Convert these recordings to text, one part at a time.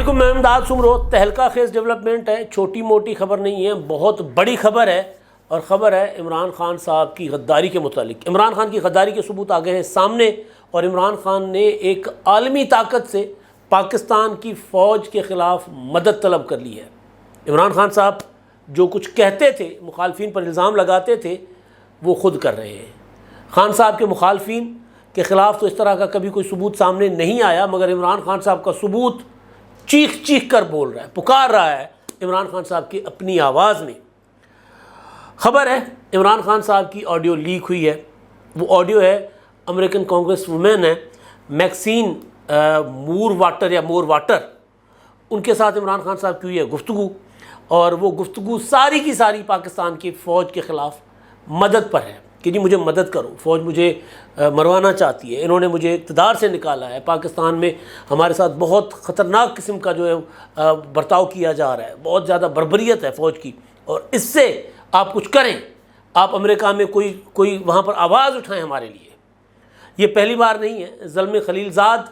علیکم، میں امداد سمرو۔ تہلکہ خیز ڈیولپمنٹ ہے، چھوٹی موٹی خبر نہیں ہے، بہت بڑی خبر ہے، اور خبر ہے عمران خان صاحب کی غداری کے متعلق۔ عمران خان کی غداری کے ثبوت آ گئے ہیں سامنے، اور عمران خان نے ایک عالمی طاقت سے پاکستان کی فوج کے خلاف مدد طلب کر لی ہے۔ عمران خان صاحب جو کچھ کہتے تھے، مخالفین پر الزام لگاتے تھے، وہ خود کر رہے ہیں۔ خان صاحب کے مخالفین کے خلاف تو اس طرح کا کبھی کوئی ثبوت سامنے نہیں آیا، مگر عمران خان صاحب کا ثبوت چیخ چیخ کر بول رہا ہے، پکار رہا ہے عمران خان صاحب کی اپنی آواز میں۔ خبر ہے عمران خان صاحب کی آڈیو لیک ہوئی ہے۔ وہ آڈیو ہے امریکن کانگریس وومن ہے میکسین مور واٹر، ان کے ساتھ عمران خان صاحب کی ہوئی ہے گفتگو، اور وہ گفتگو ساری کی ساری پاکستان کی فوج کے خلاف مدد پر ہے کہ جی مجھے مدد کرو، فوج مجھے مروانا چاہتی ہے، انہوں نے مجھے اقتدار سے نکالا ہے، پاکستان میں ہمارے ساتھ بہت خطرناک قسم کا جو ہے برتاؤ کیا جا رہا ہے، بہت زیادہ بربریت ہے فوج کی، اور اس سے آپ کچھ کریں، آپ امریکہ میں کوئی وہاں پر آواز اٹھائیں ہمارے لیے۔ یہ پہلی بار نہیں ہے۔ زلمے خلیل زاد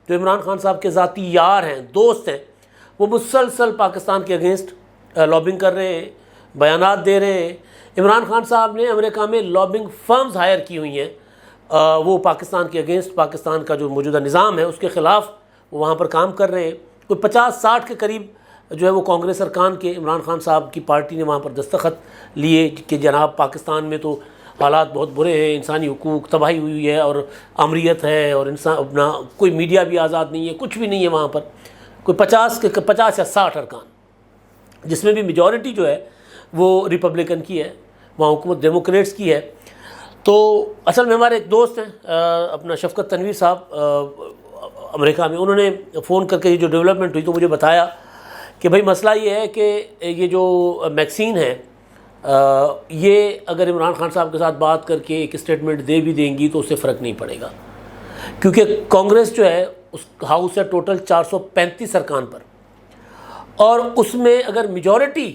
جو عمران خان صاحب کے ذاتی یار ہیں، دوست ہیں، وہ مسلسل پاکستان کے اگینسٹ لابنگ کر رہے ہیں، بیانات دے رہے ہیں۔ عمران خان صاحب نے امریکہ میں لابنگ فرمز ہائر کی ہوئی ہیں، وہ پاکستان کے اگینسٹ، پاکستان کا جو موجودہ نظام ہے اس کے خلاف وہ وہاں پر کام کر رہے ہیں۔ کوئی 50-60 کے قریب جو ہے وہ کانگریس ارکان کے عمران خان صاحب کی پارٹی نے وہاں پر دستخط لیے کہ جناب پاکستان میں تو حالات بہت برے ہیں، انسانی حقوق تباہی ہوئی ہے، اور امریت ہے، اور انسان اپنا کوئی میڈیا بھی آزاد نہیں ہے، کچھ بھی نہیں ہے وہاں پر۔ کوئی 50 یا 60 ارکان، جس میں بھی میجورٹی جو ہے وہ ریپبلکن کی ہے، وہاں حکومت ڈیموکریٹس کی ہے۔ تو اصل میں ہمارے ایک دوست ہیں اپنا شفقت تنویر صاحب امریکہ میں، انہوں نے فون کر کے یہ جو ڈیولپمنٹ ہوئی تو مجھے بتایا کہ بھائی مسئلہ یہ ہے کہ یہ جو میکسین ہے یہ اگر عمران خان صاحب کے ساتھ بات کر کے ایک اسٹیٹمنٹ دے بھی دیں گی تو اس سے فرق نہیں پڑے گا، کیونکہ کانگریس جو ہے اس ہاؤس ہے ٹوٹل 435 ارکان پر، اور اس میں اگر میجورٹی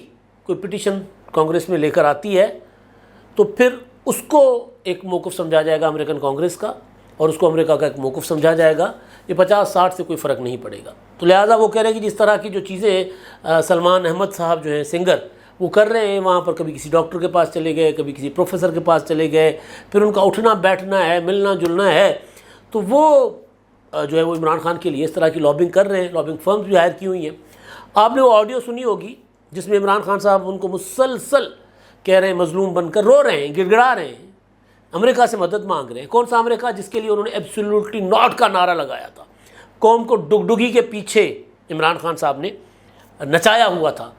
کوئی پٹیشن کانگریس میں لے کر آتی ہے تو پھر اس کو ایک موقف سمجھا جائے گا امریکن کانگریس کا، اور اس کو امریکہ کا ایک موقف سمجھا جائے گا۔ یہ 50-60 سے کوئی فرق نہیں پڑے گا۔ تو لہٰذا وہ کہہ رہے ہیں کہ جس طرح کی جو چیزیں سلمان احمد صاحب جو ہیں سنگر وہ کر رہے ہیں، وہاں پر کبھی کسی ڈاکٹر کے پاس چلے گئے، کبھی کسی پروفیسر کے پاس چلے گئے، پھر ان کا اٹھنا بیٹھنا ہے، ملنا جلنا ہے، تو وہ جو ہے وہ عمران خان کے لیے اس طرح کی لابنگ کر رہے ہیں، لابنگ فرمز بھی ہائر کی ہوئی ہیں۔ آپ نے وہ آڈیو سنی ہوگی جس میں عمران خان صاحب ان کو مسلسل کہہ رہے ہیں، مظلوم بن کر رو رہے ہیں، گڑ گڑا رہے ہیں، امریکہ سے مدد مانگ رہے ہیں۔ کون سا امریکہ؟ جس کے لیے انہوں نے ایبسولوٹلی ناٹ کا نعرہ لگایا تھا، قوم کو ڈگڈگی کے پیچھے عمران خان صاحب نے نچایا ہوا تھا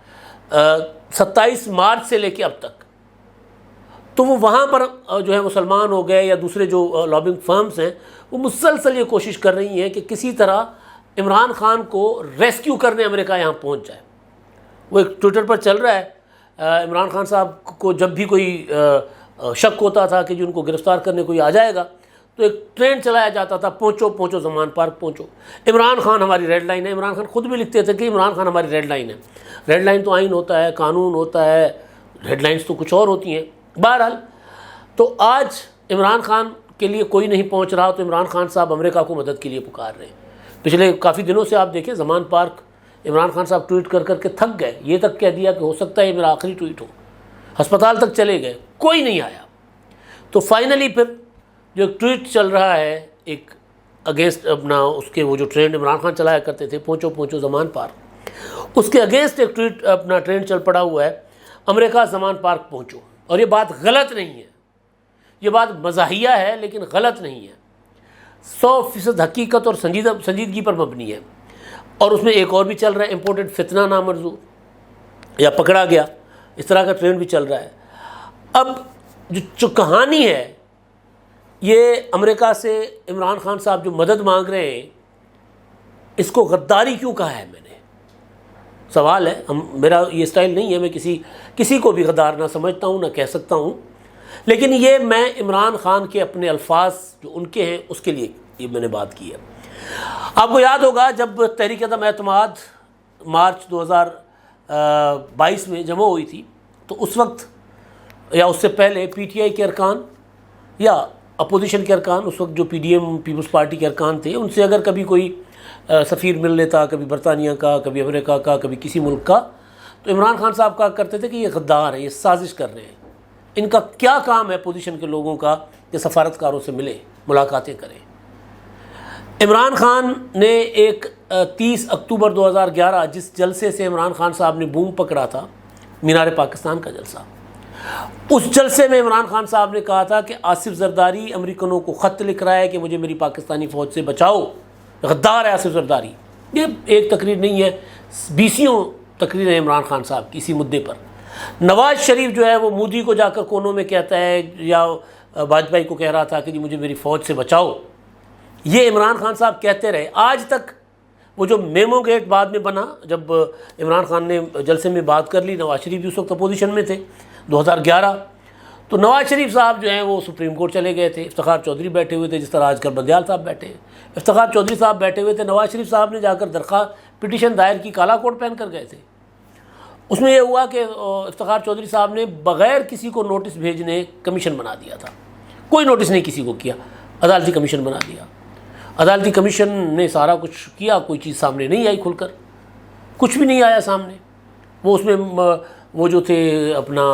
27 مارچ سے لے کے اب تک۔ تو وہ وہاں پر جو ہے مسلمان ہو گئے یا دوسرے جو لابنگ فرمز ہیں وہ مسلسل یہ کوشش کر رہی ہیں کہ کسی طرح عمران خان کو ریسکیو کرنے امریکہ یہاں پہنچ جائے۔ وہ ایک ٹویٹر پر چل رہا ہے، عمران خان صاحب کو جب بھی کوئی شک ہوتا تھا کہ جو ان کو گرفتار کرنے کوئی آ جائے گا تو ایک ٹرین چلایا جاتا تھا، پہنچو زمان پارک پہنچو، عمران خان ہماری ریڈ لائن ہے۔ عمران خان خود بھی لکھتے تھے کہ عمران خان ہماری ریڈ لائن ہے۔ ریڈ لائن تو آئین ہوتا ہے، قانون ہوتا ہے، ریڈ لائنز تو کچھ اور ہوتی ہیں۔ بہرحال تو آج عمران خان کے لیے کوئی نہیں پہنچ رہا تو عمران خان صاحب امریکہ کو مدد کے لیے پکار رہے ہیں۔ پچھلے کافی دنوں سے آپ دیکھیں زمان پارک عمران خان صاحب ٹویٹ کر کے تھک گئے، یہ تک کہہ دیا کہ ہو سکتا ہے یہ میرا آخری ٹویٹ ہو، ہسپتال تک چلے گئے، کوئی نہیں آیا۔ تو فائنلی پھر جو ایک ٹویٹ چل رہا ہے ایک اگینسٹ اپنا اس کے وہ جو ٹرینڈ عمران خان چلایا کرتے تھے، پہنچو زمان پارک، اس کے اگینسٹ ایک ٹویٹ اپنا ٹرینڈ چل پڑا ہوا ہے، امریکہ زمان پارک پہنچو۔ اور یہ بات غلط نہیں ہے، یہ بات مزاحیہ ہے لیکن غلط نہیں ہے، 100% حقیقت اور سنجیدگی پر مبنی ہے۔ اور اس میں ایک اور بھی چل رہا ہے، امپورٹڈ فتنہ نامنظور یا پکڑا گیا، اس طرح کا ٹرینڈ بھی چل رہا ہے۔ اب جو کہانی ہے یہ امریکہ سے عمران خان صاحب جو مدد مانگ رہے ہیں، اس کو غداری کیوں کہا ہے میں نے؟ سوال ہے، میرا یہ سٹائل نہیں ہے، میں کسی کو بھی غدار نہ سمجھتا ہوں نہ کہہ سکتا ہوں، لیکن یہ میں عمران خان کے اپنے الفاظ جو ان کے ہیں اس کے لیے یہ میں نے بات کی ہے۔ آپ کو یاد ہوگا جب تحریک عدم اعتماد مارچ 2022 میں جمع ہوئی تھی تو اس وقت یا اس سے پہلے پی ٹی آئی کے ارکان یا اپوزیشن کے ارکان، اس وقت جو P D M Peoples Party کے ارکان تھے، ان سے اگر کبھی کوئی سفیر مل لیتا، کبھی برطانیہ کا، کبھی امریکہ کا، کبھی کسی ملک کا، تو عمران خان صاحب کہا کرتے تھے کہ یہ غدار ہیں، یہ سازش کر رہے ہیں، ان کا کیا کام ہے پوزیشن کے لوگوں کا کہ سفارتکاروں سے ملے، ملاقاتیں کریں۔ عمران خان نے ایک 30 اکتوبر 2011 جس جلسے سے عمران خان صاحب نے بوم پکڑا تھا، مینار پاکستان کا جلسہ، اس جلسے میں عمران خان صاحب نے کہا تھا کہ آصف زرداری امریکنوں کو خط لکھ رہا ہے کہ مجھے میری پاکستانی فوج سے بچاؤ، غدار ہے آصف زرداری۔ یہ ایک تقریر نہیں ہے، 20 تقریریں ہیں عمران خان صاحب کی اسی مدعے پر۔ نواز شریف جو ہے وہ مودی کو جا کر کونوں میں کہتا ہے، یا واجپئی کو کہہ رہا تھا کہ جی مجھے میری فوج سے بچاؤ، یہ عمران خان صاحب کہتے رہے آج تک۔ وہ جو میمو گیٹ بعد میں بنا، جب عمران خان نے جلسے میں بات کر لی، نواز شریف بھی اس وقت اپوزیشن میں تھے 2011، تو نواز شریف صاحب جو ہیں وہ سپریم کورٹ چلے گئے تھے، افتخار چودھری بیٹھے ہوئے تھے، جس طرح آج کل بندیال صاحب بیٹھے ہیں، افتخار چودھری صاحب بیٹھے ہوئے تھے، نواز شریف صاحب نے جا کر درخواست پٹیشن دائر کی، کالا کوٹ پہن کر گئے تھے۔ اس میں یہ ہوا کہ افتخار چودھری صاحب نے بغیر کسی کو نوٹس بھیجنے کمیشن بنا دیا تھا، کوئی نوٹس نہیں کسی کو کیا، عدالتی کمیشن بنا دیا۔ عدالتی کمیشن نے سارا کچھ کیا، کوئی چیز سامنے نہیں آئی، کھل کر کچھ بھی نہیں آیا سامنے۔ وہ اس میں وہ جو تھے اپنا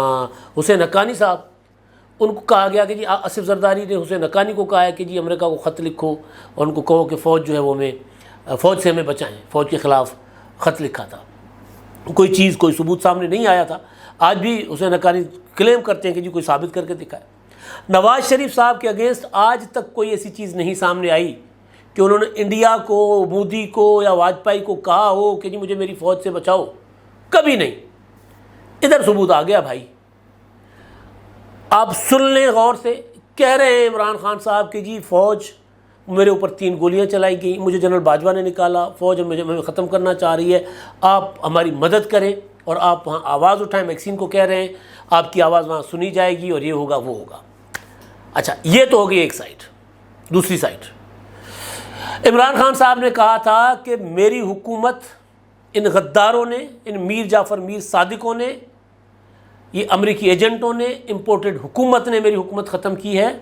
حسین حقانی صاحب، ان کو کہا گیا کہ جی آصف زرداری نے حسین حقانی کو کہا ہے کہ جی امریکہ کو خط لکھو اور ان کو کہو کہ فوج جو ہے وہ فوج سے ہمیں بچائیں، فوج کے خلاف خط لکھا تھا۔ کوئی چیز، کوئی ثبوت سامنے نہیں آیا تھا۔ آج بھی حسین حقانی کلیم کرتے ہیں کہ جی کوئی ثابت کر کے دکھائے۔ نواز شریف صاحب کے اگینسٹ آج تک کوئی ایسی چیز نہیں سامنے آئی کہ انہوں نے انڈیا کو، مودی کو یا واجپئی کو کہا ہو کہ جی مجھے میری فوج سے بچاؤ، کبھی نہیں۔ ادھر ثبوت آ گیا بھائی، آپ سن لیں غور سے۔ کہہ رہے ہیں عمران خان صاحب کہ جی فوج میرے اوپر 3 گولیاں چلائی گئیں، مجھے جنرل باجوہ نے نکالا، فوج ہمیں ختم کرنا چاہ رہی ہے، آپ ہماری مدد کریں، اور آپ وہاں آواز اٹھائیں۔ میکسین کو کہہ رہے ہیں آپ کی آواز وہاں سنی جائے گی اور یہ ہوگا وہ ہوگا۔ اچھا، یہ تو ہوگی ایک سائڈ۔ دوسری سائڈ، عمران خان صاحب نے کہا تھا کہ میری حکومت ان غداروں نے، ان میر جعفر میر صادقوں نے، یہ امریکی ایجنٹوں نے، امپورٹڈ حکومت نے میری حکومت ختم کی ہے۔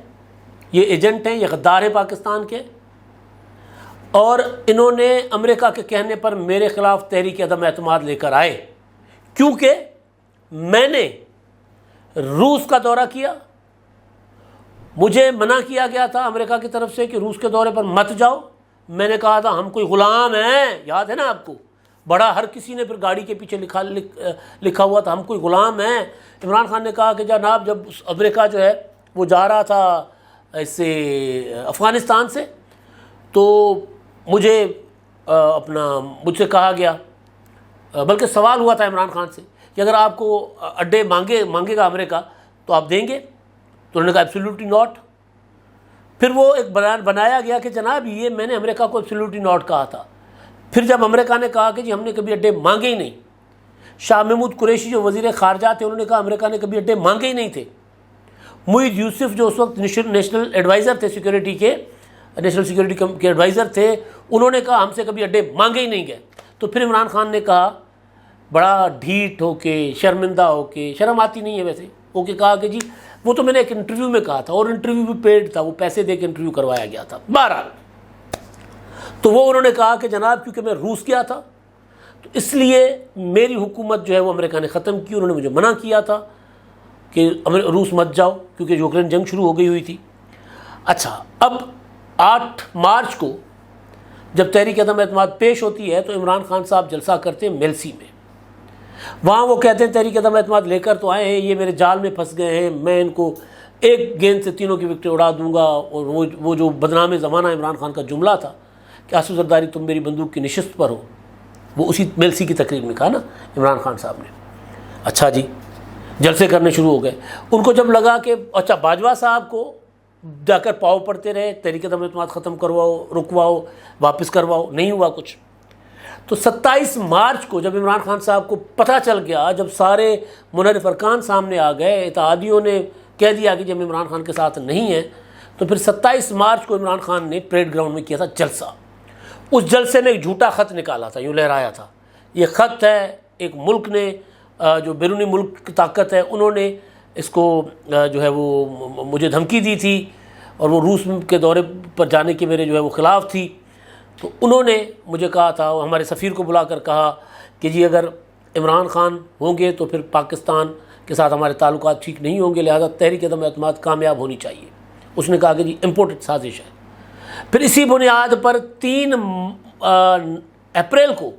یہ ایجنٹ ہیں، یہ غدار ہیں پاکستان کے، اور انہوں نے امریکہ کے کہنے پر میرے خلاف تحریک عدم اعتماد لے کر آئے، کیونکہ میں نے روس کا دورہ کیا، مجھے منع کیا گیا تھا امریکہ کی طرف سے کہ روس کے دورے پر مت جاؤ۔ میں نے کہا تھا ہم کوئی غلام ہیں، یاد ہے نا آپ کو، بڑا ہر کسی نے پھر گاڑی کے پیچھے لکھا ہوا تھا ہم کوئی غلام ہیں۔ عمران خان نے کہا کہ جناب جب امریکہ جو ہے وہ جا رہا تھا اس سے افغانستان سے، تو مجھے مجھ سے کہا گیا، بلکہ سوال ہوا تھا عمران خان سے کہ اگر آپ کو اڈے مانگے گا امریکہ تو آپ دیں گے؟ تو انہوں نے کہا ایبسلیوٹلی ناٹ۔ پھر وہ ایک بیان بنایا گیا کہ جناب یہ میں نے امریکہ کو ایبسلیوٹلی ناٹ کہا تھا۔ پھر جب امریکہ نے کہا کہ جی ہم نے کبھی اڈے مانگے ہی نہیں، شاہ محمود قریشی جو وزیر خارجہ تھے انہوں نے کہا امریکہ نے کبھی اڈے مانگے ہی نہیں تھے۔ معید یوسف جو اس وقت نیشنل ایڈوائزر تھے، سیکورٹی کے نیشنل سیکورٹی کے ایڈوائزر تھے، انہوں نے کہا ہم سے کبھی اڈے مانگے ہی نہیں گئے۔ تو پھر عمران خان نے کہا بڑا ڈھیٹ ہو کے، شرمندہ ہو کے، شرم آتی نہیں ہے ویسے، ہو کے کہا کہ جی وہ تو میں نے ایک انٹرویو میں کہا تھا، اور انٹرویو بھی پیڈ تھا، وہ پیسے دے کے انٹرویو کروایا گیا تھا۔ بہرحال تو وہ انہوں نے کہا کہ جناب کیونکہ میں روس گیا تھا تو اس لیے میری حکومت جو ہے وہ امریکہ نے ختم کی، انہوں نے مجھے منع کیا تھا کہ روس مت جاؤ کیونکہ یوکرین جنگ شروع ہو گئی ہوئی تھی۔ اچھا، اب 8 مارچ کو جب تحریک عدم اعتماد پیش ہوتی ہے تو عمران خان صاحب جلسہ کرتے ہیں میلسی میں، وہاں وہ کہتے ہیں تحریک عدم اعتماد لے کر تو آئے ہیں، یہ میرے جال میں پھنس گئے ہیں، میں ان کو ایک گیند سے تینوں کی وکٹیں اڑا دوں گا۔ اور وہ جو بدنام زمانہ عمران خان کا جملہ تھا کہ آصف زرداری تم میری بندوق کی نشست پر ہو، وہ اسی میلسی کی تقریر میں کہا نا عمران خان صاحب نے۔ اچھا جی، جلسے کرنے شروع ہو گئے۔ ان کو جب لگا کہ اچھا باجوہ صاحب کو جا کر پاؤ پڑتے رہے، تحریک عدم اعتماد ختم کرواؤ، رکواؤ، واپس کرواؤ، نہیں ہوا کچھ۔ تو 27 مارچ کو جب عمران خان صاحب کو پتہ چل گیا، جب سارے منحرف ارکان سامنے آ گئے، اتحادیوں نے کہہ دیا کہ جب عمران خان کے ساتھ نہیں ہیں، تو پھر 27 مارچ کو عمران خان نے پریڈ گراؤنڈ میں کیا تھا جلسہ۔ اس جلسے میں ایک جھوٹا خط نکالا تھا، یوں لہرایا تھا، یہ خط ہے ایک ملک نے، جو بیرونی ملک کی طاقت ہے، انہوں نے اس کو جو ہے وہ مجھے دھمکی دی تھی، اور وہ روس کے دورے پر جانے کے میرے جو ہے وہ خلاف تھی، تو انہوں نے مجھے کہا تھا، ہمارے سفیر کو بلا کر کہا کہ جی اگر عمران خان ہوں گے تو پھر پاکستان کے ساتھ ہمارے تعلقات ٹھیک نہیں ہوں گے، لہذا تحریک عدم اعتماد کامیاب ہونی چاہیے۔ اس نے کہا کہ جی امپورٹڈ سازش ہے۔ پھر اسی بنیاد پر 3 اپریل کو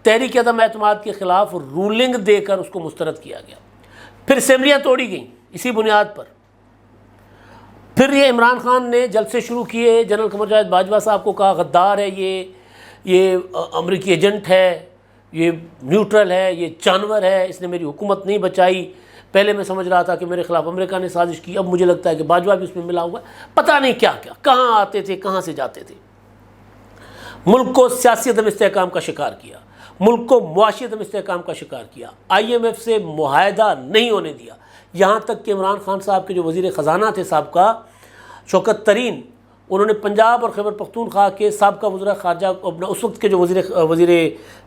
تحریک عدم اعتماد کے خلاف رولنگ دے کر اس کو مسترد کیا گیا۔ پھر اسمبلیاں توڑی گئیں اسی بنیاد پر۔ پھر یہ عمران خان نے جلسے شروع کیے، جنرل قمر جاوید باجوہ صاحب کو کہا غدار ہے یہ امریکی ایجنٹ ہے، یہ نیوٹرل ہے، یہ جانور ہے، اس نے میری حکومت نہیں بچائی۔ پہلے میں سمجھ رہا تھا کہ میرے خلاف امریکہ نے سازش کی، اب مجھے لگتا ہے کہ باجوہ بھی اس میں ملا ہوا ہے۔ پتہ نہیں کیا کیا، کہاں آتے تھے کہاں سے جاتے تھے۔ ملک کو سیاسی عدم استحکام کا شکار کیا، ملک کو معاشی عدم استحکام کا شکار کیا، IMF سے معاہدہ نہیں ہونے دیا، یہاں تک کہ عمران خان صاحب کے جو وزیر خزانہ تھے سابقہ شوکت ترین، انہوں نے پنجاب اور خیبر پختونخوا کے سابقہ وزراء خارجہ اپنا اس وقت کے جو وزیر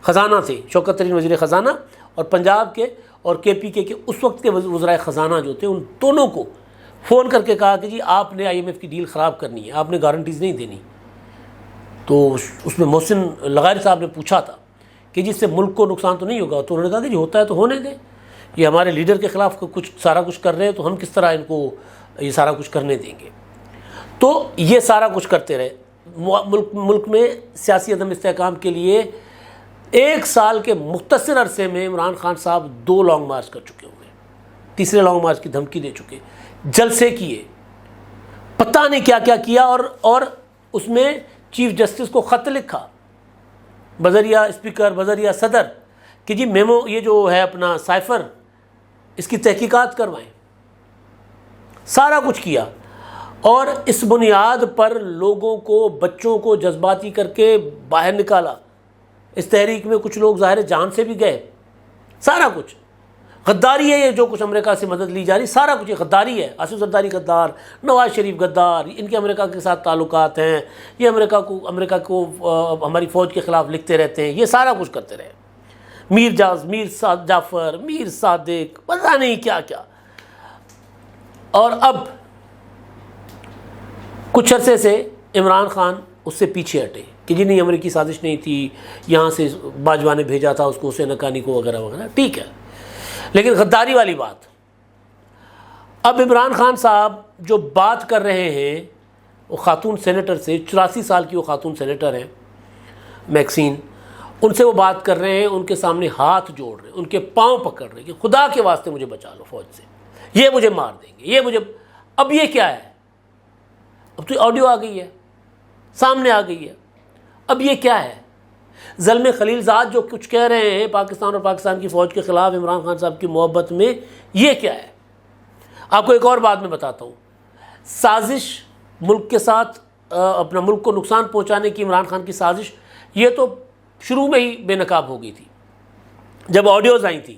خزانہ تھے، شوکت ترین وزیر خزانہ، اور پنجاب کے اور KPK کے اس وقت کے وزراء خزانہ جو تھے، ان دونوں کو فون کر کے کہا کہ جی آپ نے IMF کی ڈیل خراب کرنی ہے، آپ نے گارنٹیز نہیں دینی۔ تو اس میں محسن لغاری صاحب نے پوچھا تھا کہ جس سے ملک کو نقصان تو نہیں ہوگا، تو انہوں نے کہا کہ جی ہوتا ہے تو ہونے دیں، یہ ہمارے لیڈر کے خلاف سارا کچھ کر رہے ہیں تو ہم کس طرح ان کو یہ سارا کچھ کرنے دیں گے۔ تو یہ سارا کچھ کرتے رہے۔ ملک میں سیاسی عدم استحکام کے لیے 1 سال کے مختصر عرصے میں عمران خان صاحب 2 لانگ مارچ کر چکے ہوئے، تیسرے لانگ مارچ کی دھمکی دے چکے، جلسے کیے، پتہ نہیں کیا کیا کیا، اور اس میں چیف جسٹس کو خط لکھا بذریعہ اسپیکر، بذریعہ صدر کہ جی میمو یہ جو ہے اپنا سائفر، اس کی تحقیقات کروائیں۔ سارا کچھ کیا، اور اس بنیاد پر لوگوں کو، بچوں کو جذباتی کر کے باہر نکالا۔ اس تحریک میں کچھ لوگ ظاہر جان سے بھی گئے۔ سارا کچھ غداری ہے، یہ جو کچھ امریکہ سے مدد لی جا رہی، سارا کچھ یہ غداری ہے۔ آصف زرداری غدار، نواز شریف غدار، ان کے امریکہ کے ساتھ تعلقات ہیں، یہ امریکہ کو ہماری فوج کے خلاف لکھتے رہتے ہیں، یہ سارا کچھ کرتے رہے۔ میر جعفر، میر صادق، پتہ نہیں کیا کیا۔ اور اب کچھ عرصے سے عمران خان اس سے پیچھے ہٹے کہ جی نہیں امریکی سازش نہیں تھی، یہاں سے باجوہ نے بھیجا تھا اس کو، حسین حقانی کو، وغیرہ وغیرہ، ٹھیک ہے۔ لیکن غداری والی بات، اب عمران خان صاحب جو بات کر رہے ہیں وہ خاتون سینیٹر سے، 84 سال کی وہ خاتون سینیٹر ہیں میکسین، ان سے وہ بات کر رہے ہیں، ان کے سامنے ہاتھ جوڑ رہے ہیں، ان کے پاؤں پکڑ رہے ہیں کہ خدا کے واسطے مجھے بچا لو فوج سے، یہ مجھے مار دیں گے، یہ مجھے۔ اب یہ کیا ہے؟ اب تو آڈیو آ گئی ہے، سامنے آ گئی ہے، اب یہ کیا ہے؟ زلمے خلیل زاد جو کچھ کہہ رہے ہیں پاکستان اور پاکستان کی فوج کے خلاف عمران خان صاحب کی محبت میں، یہ کیا ہے؟ آپ کو ایک اور بات میں بتاتا ہوں، سازش ملک کے ساتھ اپنا ملک کو نقصان پہنچانے کی عمران خان کی سازش، یہ تو شروع میں ہی بے نقاب ہو گئی تھی جب آڈیوز آئی تھیں۔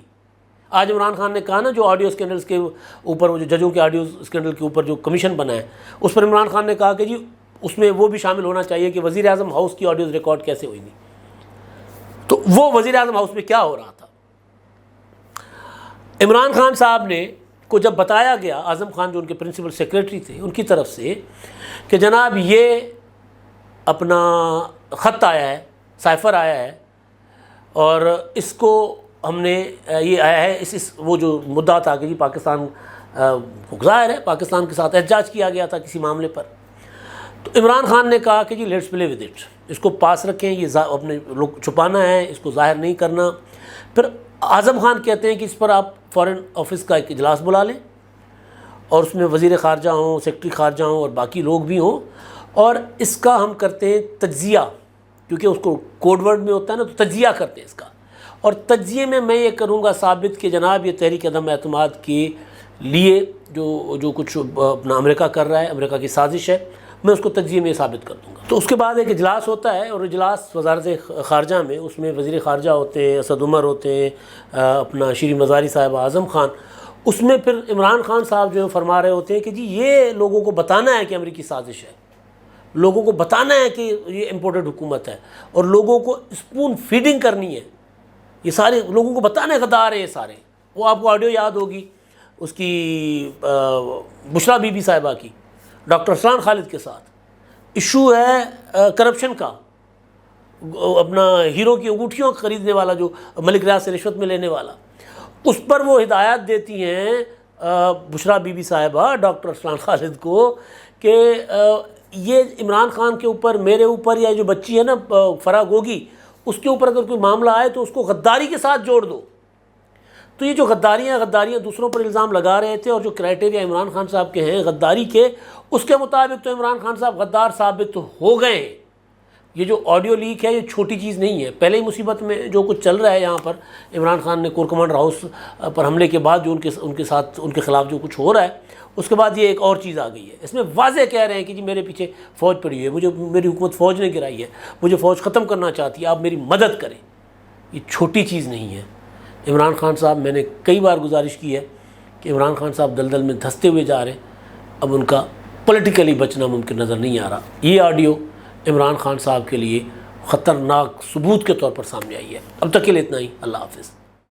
آج عمران خان نے کہا نا جو آڈیو اسکینڈلز کے اوپر، وہ جو ججوں کے آڈیو اسکینڈل کے اوپر جو کمیشن بنا ہے، اس پر عمران خان نے کہا کہ جی اس میں وہ بھی شامل ہونا چاہیے کہ وزیر اعظم ہاؤس کی آڈیوز ریکارڈ کیسے ہوئی نہیں۔ تو وہ وزیر اعظم ہاؤس میں کیا ہو رہا تھا؟ عمران خان صاحب نے کو جب بتایا گیا، اعظم خان جو ان کے پرنسپل سیکریٹری تھے، ان کی طرف سے کہ جناب یہ اپنا خط آیا ہے، سائفر آیا ہے، اور اس کو ہم نے یہ آیا ہے، وہ جو مدعا تھا کہ جی پاکستان ظاہر ہے پاکستان کے ساتھ احتجاج کیا گیا تھا کسی معاملے پر، تو عمران خان نے کہا کہ جی لیٹس پلے ود اٹ، اس کو پاس رکھیں، یہ اپنے لوگ چھپانا ہے، اس کو ظاہر نہیں کرنا۔ پھر اعظم خان کہتے ہیں کہ اس پر آپ فارن آفس کا ایک اجلاس بلا لیں، اور اس میں وزیر خارجہ ہوں، سیکرٹری خارجہ ہوں، اور باقی لوگ بھی ہوں، اور اس کا ہم کرتے ہیں تجزیہ، کیونکہ اس کو کوڈ ورڈ میں ہوتا ہے نا، تو تجزیہ کرتے ہیں اس کا، اور تجزیے میں میں یہ کروں گا ثابت کہ جناب یہ تحریک عدم اعتماد کے لیے جو کچھ اپنا امریکہ کر رہا ہے، امریکہ کی سازش ہے، میں اس کو تجزیے میں ثابت کر دوں گا۔ تو اس کے بعد ایک اجلاس ہوتا ہے، اور اجلاس وزارت خارجہ میں، اس میں وزیر خارجہ ہوتے ہیں، اسد عمر ہوتے ہیں، اپنا شیریں مزاری صاحب، اعظم خان، اس میں پھر عمران خان صاحب جو فرما رہے ہوتے ہیں کہ جی یہ لوگوں کو بتانا ہے کہ امریکی سازش ہے، لوگوں کو بتانا ہے کہ یہ امپورٹڈ حکومت ہے، اور لوگوں کو اسپون فیڈنگ کرنی ہے، یہ سارے لوگوں کو بتانا ہے غدار ہے یہ سارے۔ وہ آپ کو آڈیو یاد ہوگی اس کی بشرا بی صاحبہ کی، ڈاکٹر ارسلان خالد کے ساتھ ایشو ہے کرپشن کا، اپنا ہیرو کی انگوٹھیوں خریدنے والا، جو ملک ریاض سے رشوت میں لینے والا، اس پر وہ ہدایات دیتی ہیں بشرا بی بی صاحبہ ڈاکٹر ارسلان خالد کو کہ یہ عمران خان کے اوپر، میرے اوپر، یا جو بچی ہے نا فرح گوگی، اس کے اوپر اگر کوئی معاملہ آئے تو اس کو غداری کے ساتھ جوڑ دو۔ تو یہ جو غداریاں دوسروں پر الزام لگا رہے تھے، اور جو کرائٹیریا عمران خان صاحب کے ہیں غداری کے، اس کے مطابق تو عمران خان صاحب غدار ثابت ہو گئے ہیں۔ یہ جو آڈیو لیک ہے یہ چھوٹی چیز نہیں ہے۔ پہلے ہی مصیبت میں جو کچھ چل رہا ہے یہاں پر، عمران خان نے کور کمانڈر ہاؤس پر حملے کے بعد جو ان کے خلاف جو کچھ ہو رہا ہے، اس کے بعد یہ ایک اور چیز آ گئی ہے۔ اس میں واضح کہہ رہے ہیں کہ جی میرے پیچھے فوج پڑی ہوئی ہے، میری حکومت فوج نے گرائی ہے، مجھے فوج ختم کرنا چاہتی ہے، آپ میری مدد کریں۔ یہ چھوٹی چیز نہیں ہے۔ عمران خان صاحب، میں نے کئی بار گزارش کی ہے کہ عمران خان صاحب دلدل میں دھنستے ہوئے جا رہے ہیں، اب ان کا پولیٹیکلی بچنا ممکن نظر نہیں آ رہا۔ یہ آڈیو عمران خان صاحب کے لیے خطرناک ثبوت کے طور پر سامنے آئی ہے۔ اب تک کے لیے اتنا ہی، اللہ حافظ۔